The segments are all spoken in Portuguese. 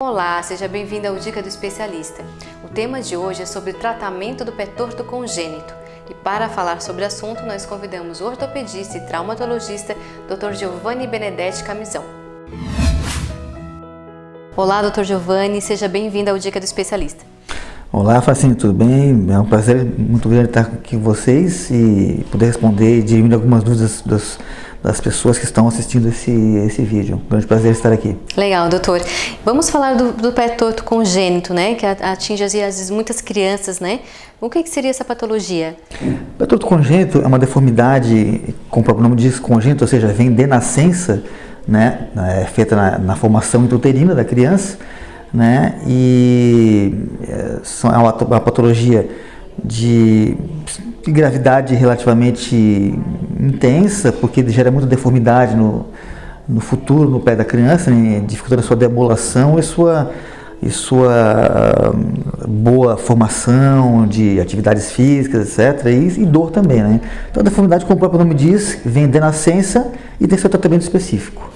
Olá, seja bem-vindo ao Dica do Especialista. O tema de hoje é sobre o tratamento do pé torto congênito. E para falar sobre o assunto, nós convidamos o ortopedista e traumatologista Dr. Giovanni Benedetti Camisão. Olá, Dr. Giovanni, seja bem-vindo ao Dica do Especialista. Olá, Facinho, tudo bem? É um prazer muito grande estar aqui com vocês e poder responder e dirimir algumas dúvidas das pessoas que estão assistindo esse vídeo. Um grande prazer estar aqui. Legal, doutor. Vamos falar do pé torto congênito, né? Que atinge às vezes muitas crianças, né? O que seria essa patologia? O pé torto congênito é uma deformidade, como o próprio nome diz, congênito, ou seja, vem de nascença, né? É feita na formação intrauterina da criança, né? E é uma patologia de gravidade relativamente intensa, porque gera muita deformidade no futuro, no pé da criança, né? Dificultando a sua deambulação e sua boa formação de atividades físicas, etc. E dor também, né? Então a deformidade, como o próprio nome diz, vem de nascença e tem seu tratamento específico.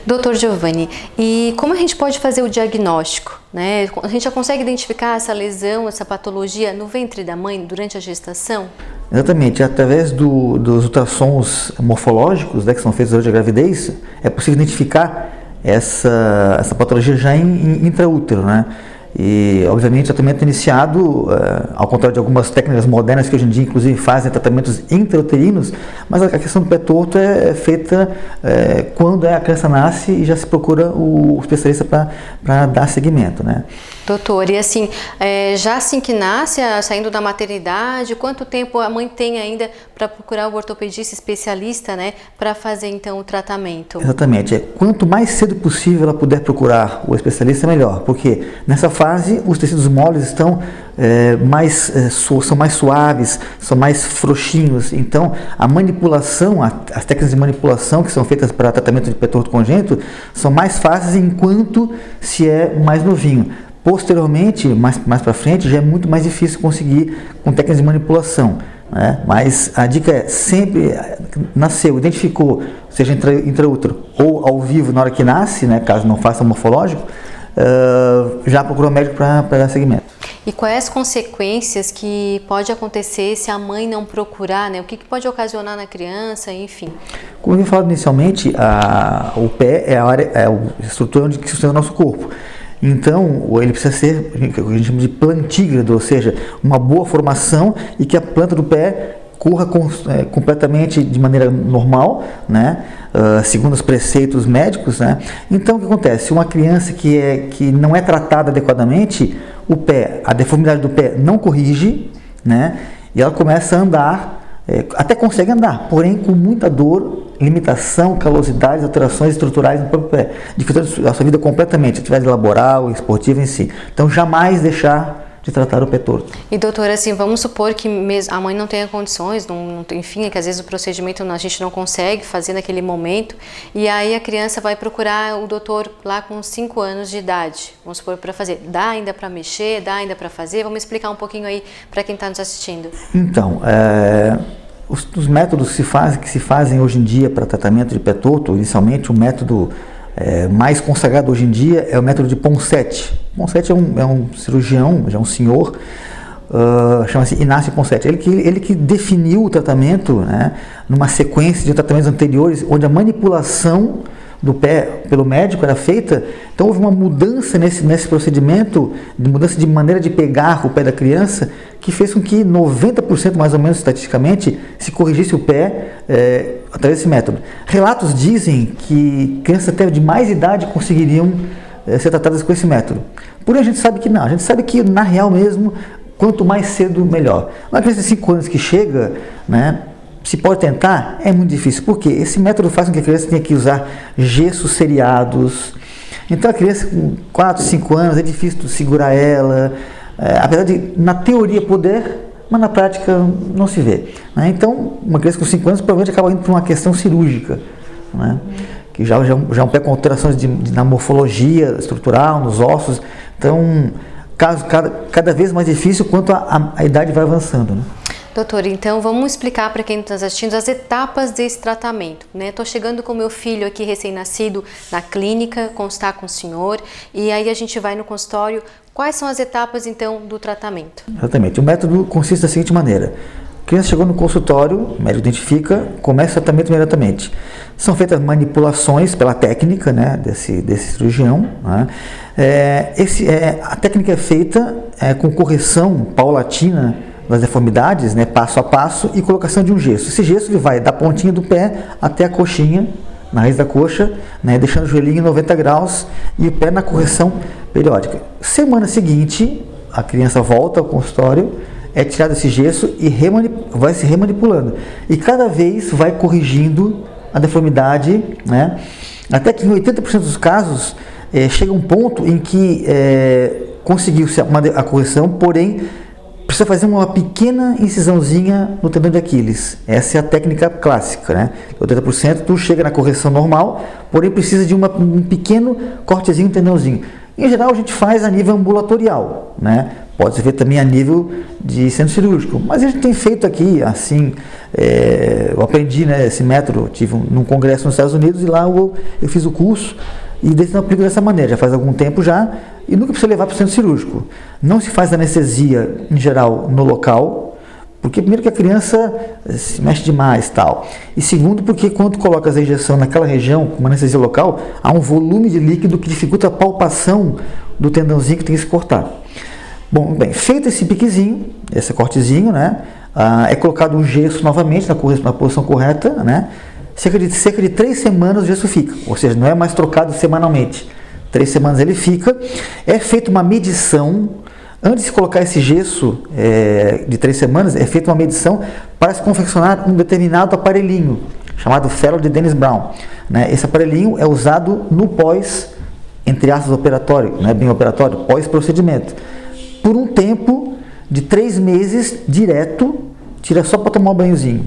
Doutor Giovanni, e como a gente pode fazer o diagnóstico, né? A gente já consegue identificar essa lesão, essa patologia no ventre da mãe durante a gestação? Exatamente, através dos ultrassons morfológicos, né, que são feitos durante a gravidez, é possível identificar essa patologia já em intraútero, né? E, obviamente, o tratamento iniciado, ao contrário de algumas técnicas modernas que hoje em dia, inclusive, fazem tratamentos intrauterinos, mas a questão do pé torto é feita quando a criança nasce e já se procura o especialista para dar seguimento, né? Doutor, e assim, já assim que nasce, saindo da maternidade, quanto tempo a mãe tem ainda para procurar o ortopedista especialista, né, para fazer então o tratamento? Exatamente, quanto mais cedo possível ela puder procurar o especialista, melhor, porque nessa fase os tecidos moles estão são mais suaves, são mais frouxinhos, então a manipulação, as técnicas de manipulação que são feitas para tratamento de pé torto congênito são mais fáceis enquanto se é mais novinho. Posteriormente, mais para frente, já é muito mais difícil conseguir com técnicas de manipulação, né? Mas a dica é sempre nasceu, identificou, seja intraútero ou ao vivo na hora que nasce, né, caso não faça morfológico, já procurou o médico para dar seguimento. E quais as consequências que pode acontecer se a mãe não procurar, né? O que pode ocasionar na criança, enfim? Como eu havia falado inicialmente, o pé é a estrutura que sustenta o nosso corpo. Então, ele precisa ser o que a gente chama de plantígrado, ou seja, uma boa formação e que a planta do pé corra completamente de maneira normal, né? Segundo os preceitos médicos, né? Então, o que acontece? Uma criança que não é tratada adequadamente, a deformidade do pé não corrige, né? E ela começa a andar, até consegue andar, porém com muita dor, limitação, calosidades, alterações estruturais no próprio pé, dificultando a sua vida completamente, atividade laboral, esportiva em si. Então, jamais deixar de tratar o pé torto. E doutor, assim, vamos supor que a mãe não tenha condições, enfim, que às vezes o procedimento a gente não consegue fazer naquele momento, e aí a criança vai procurar o doutor lá com 5 anos de idade, vamos supor, para fazer. Dá ainda para mexer, dá ainda para fazer? Vamos explicar um pouquinho aí para quem está nos assistindo. Então, os métodos que se fazem hoje em dia para tratamento de pé torto, inicialmente o método mais consagrado hoje em dia é o método de Ponseti. Ponseti é um cirurgião, já um senhor, chama-se Inácio Ponseti. Ele que definiu o tratamento, né, numa sequência de tratamentos anteriores, onde a manipulação do pé pelo médico era feita. Então houve uma mudança nesse procedimento, mudança de maneira de pegar o pé da criança, que fez com que 90% mais ou menos estatisticamente se corrigisse o pé através desse método. Relatos dizem que crianças até de mais idade conseguiriam ser tratadas com esse método. Porém a gente sabe que não, a gente sabe que na real mesmo, quanto mais cedo melhor. Uma criança de 5 anos que chega, né, se pode tentar, é muito difícil, porque esse método faz com que a criança tenha que usar gessos seriados. Então a criança com 4, 5 anos é difícil segurar ela, apesar de na teoria poder, mas na prática não se vê, né? Então uma criança com 5 anos provavelmente acaba indo para uma questão cirúrgica, né? Que já é um pé com alterações na morfologia estrutural, nos ossos. Então cada vez mais difícil quanto a idade vai avançando, né? Doutor, então vamos explicar para quem está assistindo as etapas desse tratamento, né? Estou chegando com meu filho aqui recém-nascido na clínica, constar com o senhor, e aí a gente vai no consultório. Quais são as etapas então do tratamento? Exatamente. O método consiste da seguinte maneira: a criança chegou no consultório, o médico identifica, começa o tratamento imediatamente. São feitas manipulações pela técnica, né, desse cirurgião. Né? A técnica é feita com correção paulatina das deformidades, né, passo a passo, e colocação de um gesso. Esse gesso ele vai da pontinha do pé até a coxinha, na raiz da coxa, né, deixando o joelhinho em 90 graus e o pé na correção periódica. Semana seguinte, a criança volta ao consultório, é tirado esse gesso e vai se remanipulando. E cada vez vai corrigindo a deformidade, né, até que em 80% dos casos chega um ponto em que conseguiu-se a correção, porém precisa fazer uma pequena incisãozinha no tendão de Aquiles. Essa é a técnica clássica, né? 80% tu chega na correção normal, porém precisa de um pequeno cortezinho no tendãozinho. Em geral a gente faz a nível ambulatorial, né? Pode ser feito também a nível de centro cirúrgico, mas a gente tem feito aqui, assim, eu aprendi, né, esse método, tive num congresso nos Estados Unidos e lá eu fiz o curso e eu aplico dessa maneira, já faz algum tempo já, e nunca precisa levar para o centro cirúrgico. Não se faz anestesia, em geral, no local, porque primeiro que a criança se mexe demais, tal. E segundo, porque quando coloca a injeção naquela região, com uma anestesia local, há um volume de líquido que dificulta a palpação do tendãozinho que tem que se cortar. Bom, bem, feito esse piquezinho, esse cortezinho, né, é colocado um gesso novamente na posição correta, né, cerca de 3 semanas o gesso fica, ou seja, não é mais trocado semanalmente. 3 semanas ele fica, é feita uma medição, antes de colocar esse gesso de 3 semanas, é feita uma medição para se confeccionar um determinado aparelhinho, chamado Fellow de Dennis Brown. Né? Esse aparelhinho é usado no pós, entre aspas, operatório, não é bem operatório, pós-procedimento. Por um tempo de 3 meses direto, tira só para tomar um banhozinho.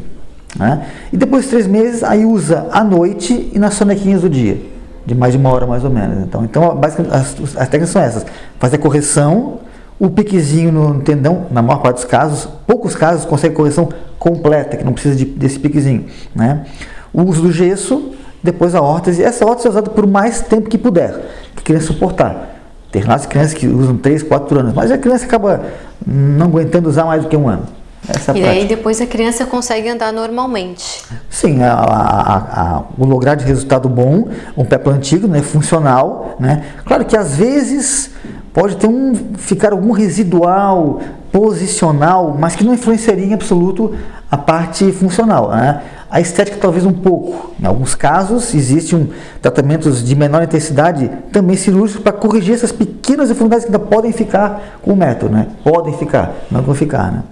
Né? E depois de 3 meses, aí usa à noite e nas sonequinhas do dia. De mais de 1 hora mais ou menos. Então basicamente, as técnicas são essas: fazer a correção, o piquezinho no tendão, na maior parte dos casos, poucos casos consegue correção completa, que não precisa desse piquezinho. Né? O uso do gesso, depois a órtese. Essa órtese é usada por mais tempo que puder, que a criança suportar. Tem crianças que usam 3, 4 anos, mas a criança acaba não aguentando usar mais do que 1 ano. Essa e daí depois a criança consegue andar normalmente. Sim, o lograr de resultado bom, um pé plantigo, né, funcional, né? Claro que às vezes pode ter ficar algum residual posicional, mas que não influenciaria em absoluto a parte funcional, né? A estética talvez um pouco. Em alguns casos existem tratamentos de menor intensidade, também cirúrgicos, para corrigir essas pequenas deformidades que ainda podem ficar com o método, né? Podem ficar, não vão ficar, né?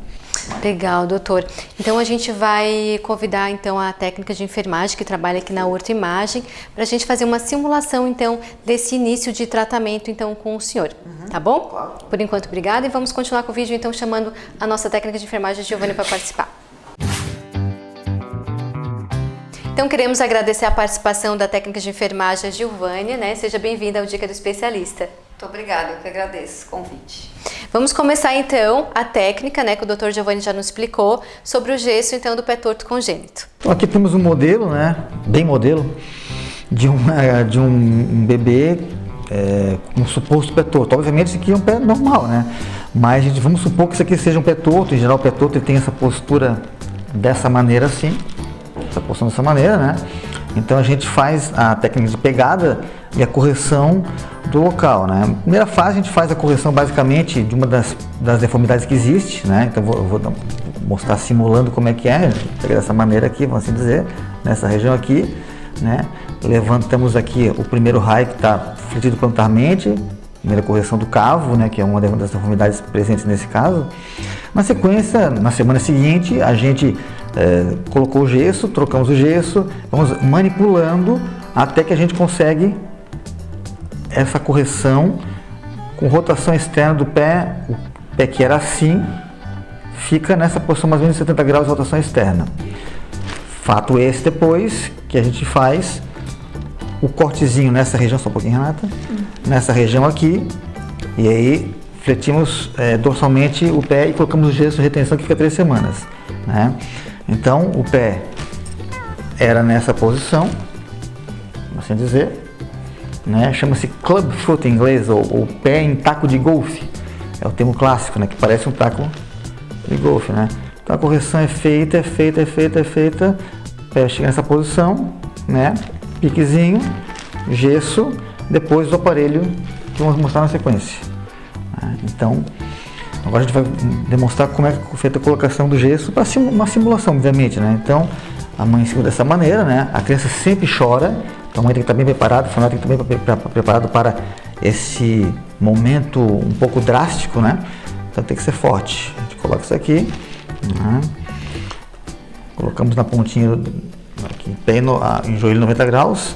Legal, doutor. Então a gente vai convidar então a técnica de enfermagem que trabalha aqui na Ortoimagem para a gente fazer uma simulação então desse início de tratamento então com o senhor, tá bom? Claro. Por enquanto, obrigada, e vamos continuar com o vídeo então chamando a nossa técnica de enfermagem, Giovanni, para participar. Então queremos agradecer a participação da técnica de enfermagem, Giovanni, né? Seja bem-vinda ao Dica do Especialista. Muito obrigada, eu que agradeço o convite. Vamos começar então a técnica, né, que o Dr. Giovanni já nos explicou, sobre o gesso então do pé torto congênito. Então aqui temos um modelo, né, bem modelo, de um bebê com um suposto pé torto. Obviamente isso aqui é um pé normal, né, mas vamos supor que isso aqui seja um pé torto. Em geral o pé torto ele tem essa postura dessa maneira assim, essa posição dessa maneira, né. Então a gente faz a técnica de pegada e a correção do local, né? Na primeira fase a gente faz a correção basicamente de uma das deformidades que existe, né? Então eu vou mostrar simulando como é que é, pegar dessa maneira aqui, vamos assim dizer, nessa região aqui, né? Levantamos aqui o primeiro raio que está fletido plantarmente, primeira correção do cavo, né? Que é uma das deformidades presentes nesse caso. Na sequência, na semana seguinte, a gente colocou o gesso, trocamos o gesso, vamos manipulando até que a gente consegue essa correção com rotação externa do pé. O pé que era assim fica nessa posição mais ou menos 70 graus de rotação externa. Fato esse depois que a gente faz o cortezinho nessa região, só um pouquinho, Renata, nessa região aqui, e aí fletimos dorsalmente o pé e colocamos o gesso de retenção que fica 3 semanas. né? Então o pé era nessa posição, assim dizer, né? Chama-se club foot em inglês, ou pé em taco de golfe, é o termo clássico, né? Que parece um taco de golfe, né? Então a correção é feita, o pé chega nessa posição, né? Piquezinho, gesso, depois do aparelho que vamos mostrar na sequência. Então, agora a gente vai demonstrar como é feita a colocação do gesso para uma simulação, obviamente, né? Então, a mãe segura dessa maneira, né? A criança sempre chora, então a mãe tem que estar bem preparada, o familiar tem que estar bem preparado para esse momento um pouco drástico, né? Então tem que ser forte. A gente coloca isso aqui, né? Colocamos na pontinha aqui, pé em joelho 90 graus,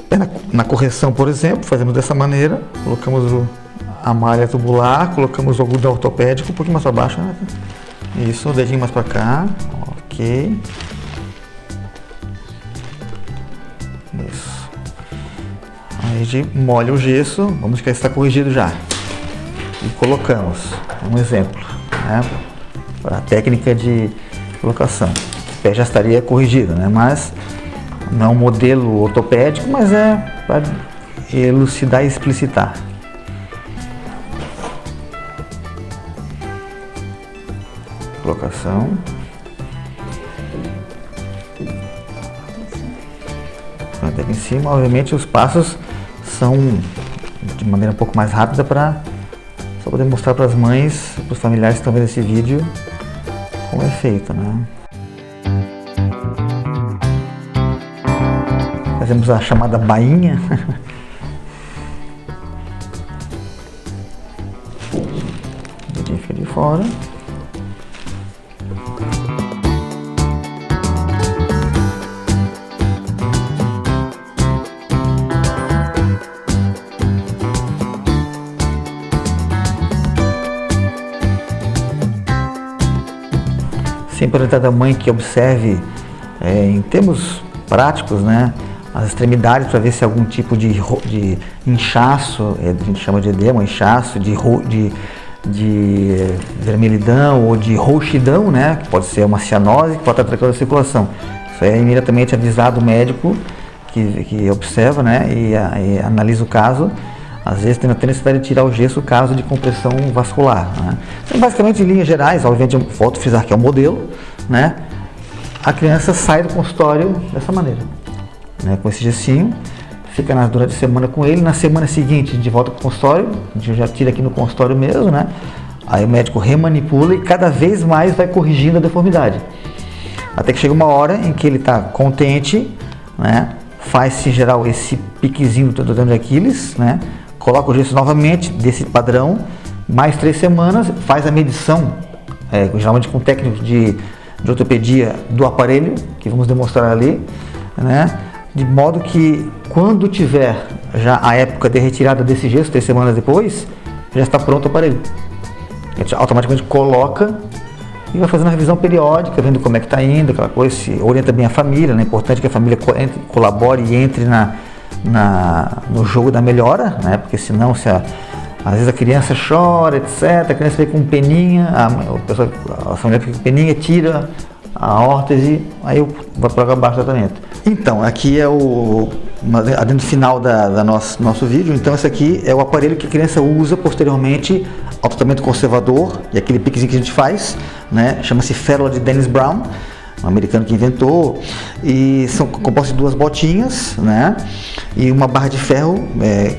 pé na correção, por exemplo, fazemos dessa maneira, colocamos a malha tubular, colocamos o algodão ortopédico um pouquinho mais para baixo, né? Isso, o dedinho mais para cá, ok. Isso. Aí a gente molha o gesso, vamos ver que está corrigido já. E colocamos, um exemplo, né? Para a técnica de colocação. O pé já estaria corrigido, né? Mas não é um modelo ortopédico, mas é para elucidar e explicitar. Colocação. Aqui em cima, obviamente os passos são de maneira um pouco mais rápida só poder mostrar para as mães, para os familiares que estão vendo esse vídeo como é feito, né? Fazemos a chamada bainha. O dedinho fica de fora. Sempre orientar da mãe que observe em termos práticos, né, as extremidades para ver se algum tipo de inchaço, a gente chama de edema, inchaço, de vermelhidão ou de roxidão, né, que pode ser uma cianose, que pode estar atrapalhando a circulação. Isso é imediatamente avisado o médico que observa, né, e analisa o caso. Às vezes tem a necessidade de tirar o gesso caso de compressão vascular, né? Então, basicamente, em linhas gerais, obviamente, eu volto a frisar que é o modelo, né? A criança sai do consultório dessa maneira, né? Com esse gessinho, fica durante a semana com ele. Na semana seguinte, a gente volta para o consultório, a gente já tira aqui no consultório mesmo, né? Aí o médico remanipula e cada vez mais vai corrigindo a deformidade. Até que chega uma hora em que ele está contente, né? Faz-se, em geral, esse piquezinho do tendão de Aquiles, né? Coloca o gesso novamente desse padrão, mais 3 semanas, faz a medição, geralmente com técnico de ortopedia do aparelho, que vamos demonstrar ali, né? De modo que quando tiver já a época de retirada desse gesso, 3 semanas depois, já está pronto o aparelho. A gente automaticamente coloca e vai fazendo a revisão periódica, vendo como é que está indo, aquela coisa, se orienta bem a família, né? É importante que a família colabore e entre no jogo da melhora, né? Porque senão, às vezes a criança chora, etc., a criança fica com peninha, a família fica com peninha, tira a órtese, aí vai para abaixo do tratamento. Então, aqui é adendo final do nosso vídeo. Então, esse aqui é o aparelho que a criança usa posteriormente ao tratamento conservador, e aquele piquezinho que a gente faz, né? Chama-se férula de Dennis Brown, um americano que inventou, e são compostos de 2 botinhas, né? E uma barra de ferro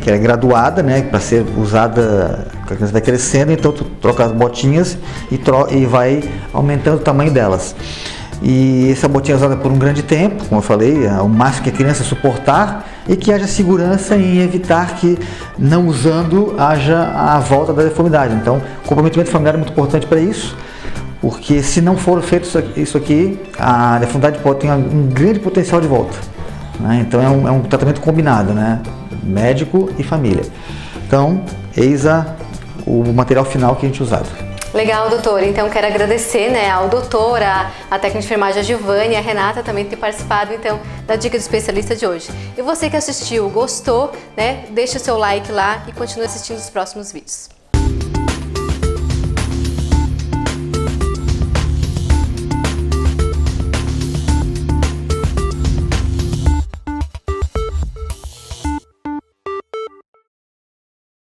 que é graduada, né? Para ser usada, a criança vai crescendo, então tu troca as botinhas e vai aumentando o tamanho delas. E essa botinha é usada por um grande tempo, como eu falei, o máximo que a criança suportar, e que haja segurança em evitar que, não usando, haja a volta da deformidade. Então, o comprometimento familiar é muito importante para isso, porque se não for feito isso aqui, a deformidade pode ter um grande potencial de volta, né? Então é um tratamento combinado, né? Médico e família. Então, eis o material final que a gente usado. Legal, doutor. Então, quero agradecer, né, ao doutor, a técnica de enfermagem, a Giovane e a Renata também por ter participado, então, da dica do especialista de hoje. E você que assistiu, gostou, né, deixa o seu like lá e continue assistindo os próximos vídeos.